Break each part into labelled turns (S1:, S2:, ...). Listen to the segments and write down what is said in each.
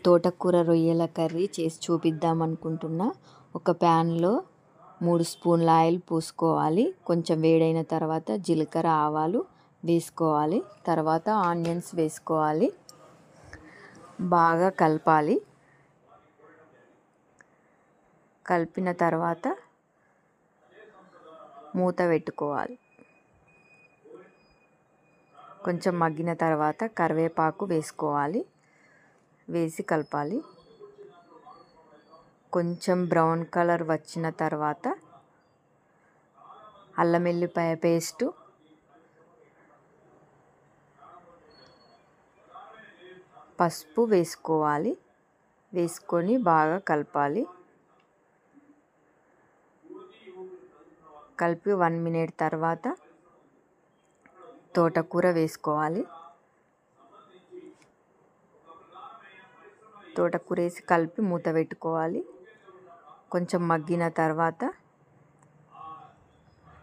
S1: తోటకూర రొయ్యల కర్రీ చేసి చూపిద్దాం అనుకుంటున్నా. ఒక ప్యాన్లో 3 స్పూన్ల ఆయిల్ పోసుకోవాలి. కొంచెం వేడైన తర్వాత జీలకర్ర ఆవాలు వేసుకోవాలి. తర్వాత ఆనియన్స్ వేసుకోవాలి. బాగా కలపాలి. కలిపిన తర్వాత మూత పెట్టుకోవాలి. కొంచెం మగ్గిన తర్వాత కరివేపాకు వేసుకోవాలి. వేసి కలపాలి. కొంచెం బ్రౌన్ కలర్ వచ్చిన తర్వాత అల్లం వెల్లిపాయ పేస్టు, పసుపు వేసుకోవాలి. వేసుకొని బాగా కలపాలి. కలిపి 1 మినిట్ తర్వాత తోటకూర వేసుకోవాలి. తోటకూర వేసి కలిపి మూత పెట్టుకోవాలి. కొంచెం మగ్గిన తర్వాత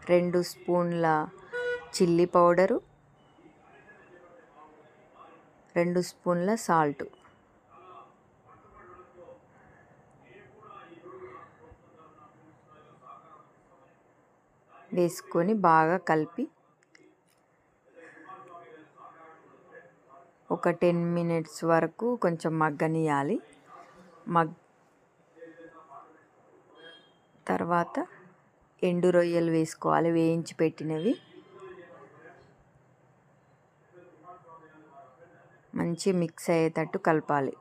S1: 2 స్పూన్ల చిల్లీ పౌడరు, 2 స్పూన్ల సాల్ట్ వేసుకొని బాగా కలిపి ఒక 10 మినిట్స్ వరకు కొంచెం మగ్గనియాలి. తర్వాత ఎండు రొయ్యలు వేసుకోవాలి, వేయించి పెట్టినవి. మంచి మిక్స్ అయ్యేటట్టు కలపాలి.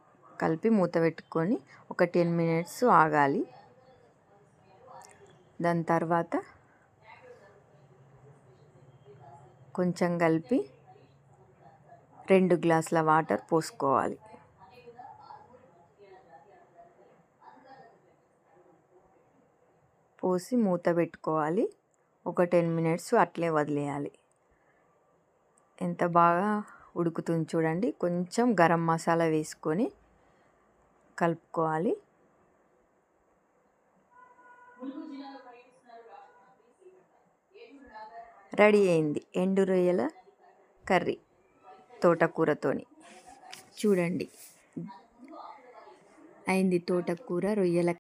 S1: కలిపి మూత పెట్టుకొని ఒక 10 మినిట్స్ ఆగాలి. దాని తర్వాత కొంచెం కలిపి 2 గ్లాసుల వాటర్ పోసుకోవాలి. పోసి మూత పెట్టుకోవాలి. ఒక 10 మినిట్స్ అట్లే వదిలేయాలి. ఎంత బాగా ఉడుకుతుంది చూడండి. కొంచెం గరం మసాలా వేసుకొని కలుపుకోవాలి. రెడీ అయింది ఎండు రొయ్యల కర్రీ తోటకూరతోని. చూడండి, అయింది తోటకూర రొయ్యల